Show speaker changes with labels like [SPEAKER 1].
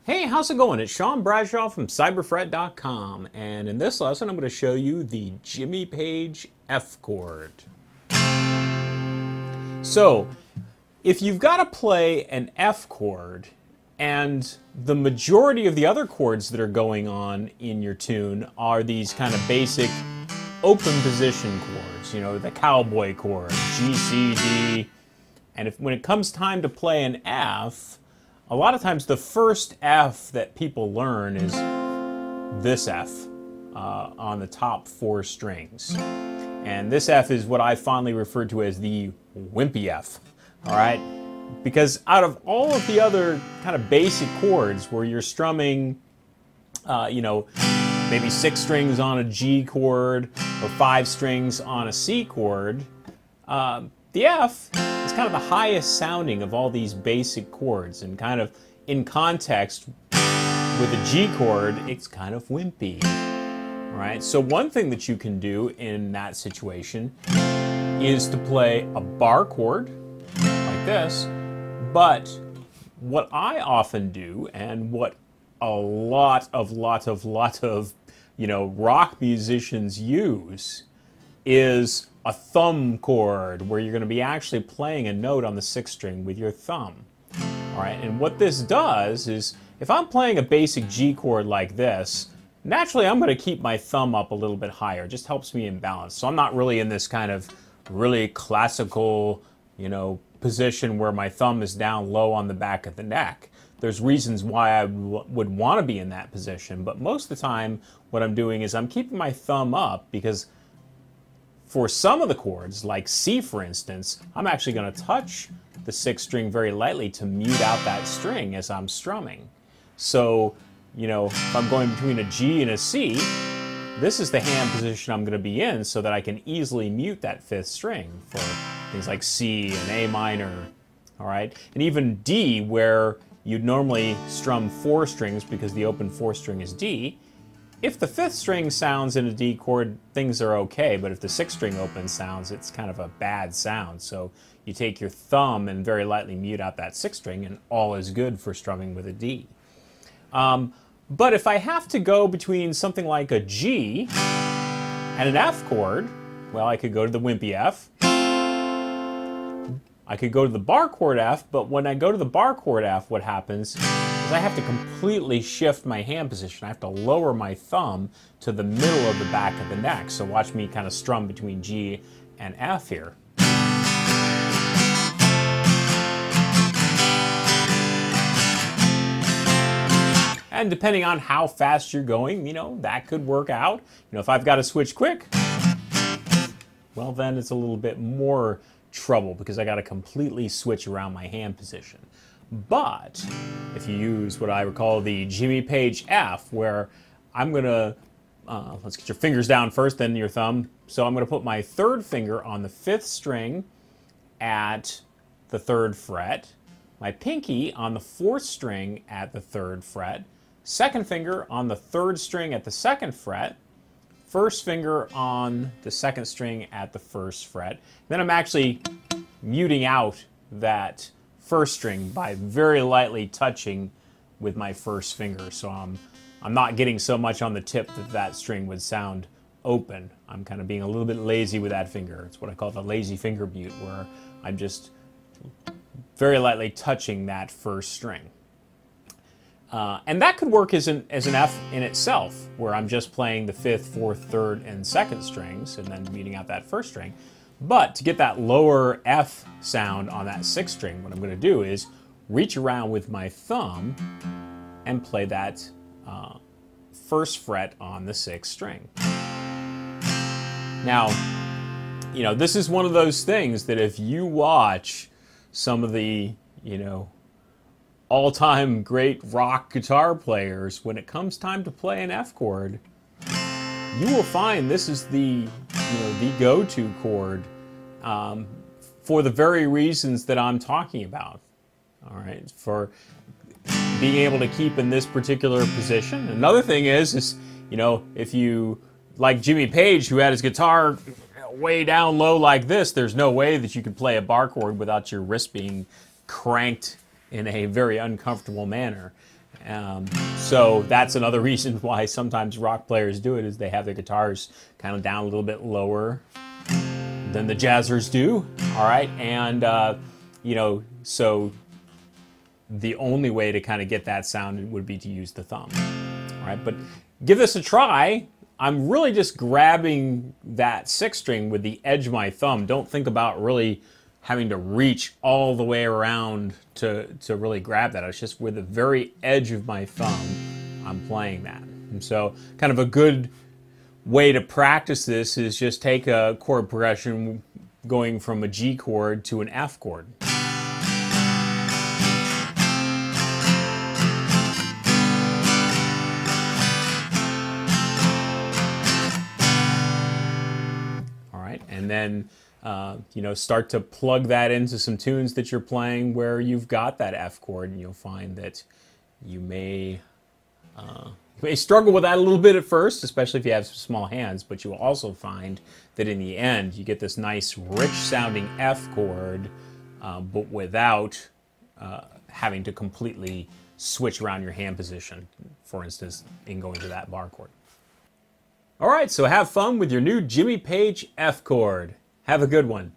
[SPEAKER 1] Hey, how's it going? It's Sean Bradshaw from cyberfret.com, and in this lesson I'm going to show you the Jimmy Page F chord. So, if you've got to play an F chord, and the majority of the other chords that are going on in your tune are these kind of basic open position chords, you know, the cowboy chord, G, C, D, and when it comes time to play an F, a lot of times the first F that people learn is this F on the top four strings. And this F is what I fondly refer to as the wimpy F, all right? Because out of all of the other kind of basic chords where you're strumming, you know, maybe 6 strings on a G chord or 5 strings on a C chord, the F is kind of the highest sounding of all these basic chords, and kind of in context with a G chord, it's kind of wimpy, right? So one thing that you can do in that situation is to play a bar chord like this, but what I often do, and what a lot of you know, rock musicians use, is a thumb chord, where you're going to be actually playing a note on the 6th string with your thumb. All right, and what this does is, if I'm playing a basic G chord like this, naturally I'm going to keep my thumb up a little bit higher. It just helps me in balance. So I'm not really in this kind of really classical, you know, position where my thumb is down low on the back of the neck. There's reasons why I would want to be in that position, but most of the time what I'm doing is I'm keeping my thumb up, because for some of the chords, like C for instance, I'm actually going to touch the 6th string very lightly to mute out that string as I'm strumming. So, you know, if I'm going between a G and a C, this is the hand position I'm going to be in, so that I can easily mute that 5th string for things like C and A minor, all right? And even D, where you'd normally strum 4 strings because the open 4th string is D, if the 5th string sounds in a D chord, things are okay, but if the 6th string open sounds, it's kind of a bad sound. So you take your thumb and very lightly mute out that 6th string, and all is good for strumming with a D. But if I have to go between something like a G and an F chord, well, I could go to the wimpy F. I could go to the bar chord F, but when I go to the bar chord F, what happens is I have to completely shift my hand position. I have to lower my thumb to the middle of the back of the neck. So watch me kind of strum between G and F here. And depending on how fast you're going, you know, that could work out. You know, if I've got to switch quick, well, then it's a little bit more trouble, because I got to completely switch around my hand position. But if you use what I would call the Jimmy Page F, where I'm going to, let's get your fingers down first, then your thumb. So I'm going to put my 3rd finger on the 5th string at the 3rd fret, my pinky on the 4th string at the 3rd fret, 2nd finger on the 3rd string at the 2nd fret, 1st finger on the 2nd string at the 1st fret. Then I'm actually muting out that 1st string by very lightly touching with my 1st finger. So I'm not getting so much on the tip that that string would sound open. I'm kind of being a little bit lazy with that finger. It's what I call the lazy finger mute, where I'm just very lightly touching that 1st string. And that could work as an F in itself, where I'm just playing the 5th, 4th, 3rd, and 2nd strings, and then muting out that 1st string. But to get that lower F sound on that 6th string, what I'm going to do is reach around with my thumb and play that 1st fret on the 6th string. Now, you know, this is one of those things that if you watch some of the, you know, all-time great rock guitar players, when it comes time to play an F chord, you will find this is the, you know, the go-to chord for the very reasons that I'm talking about. All right, for being able to keep in this particular position. Another thing is, you know, if you like Jimmy Page, who had his guitar way down low like this, there's no way that you could play a bar chord without your wrist being cranked in a very uncomfortable manner. So that's another reason why sometimes rock players do it, is they have their guitars kind of down a little bit lower than the jazzers do. All right, and so the only way to kind of get that sound would be to use the thumb. All right, but give this a try. I'm really just grabbing that sixth string with the edge of my thumb. Don't think about really having to reach all the way around to really grab that. It's just with the very edge of my thumb, I'm playing that. And so kind of a good way to practice this is just take a chord progression going from a G chord to an F chord. All right, and then start to plug that into some tunes that you're playing where you've got that F chord, and you'll find that you may struggle with that a little bit at first, especially if you have some small hands, but you will also find that in the end you get this nice rich sounding F chord, but without having to completely switch around your hand position, for instance, in going to that bar chord. All right, so have fun with your new Jimmy Page F chord. Have a good one.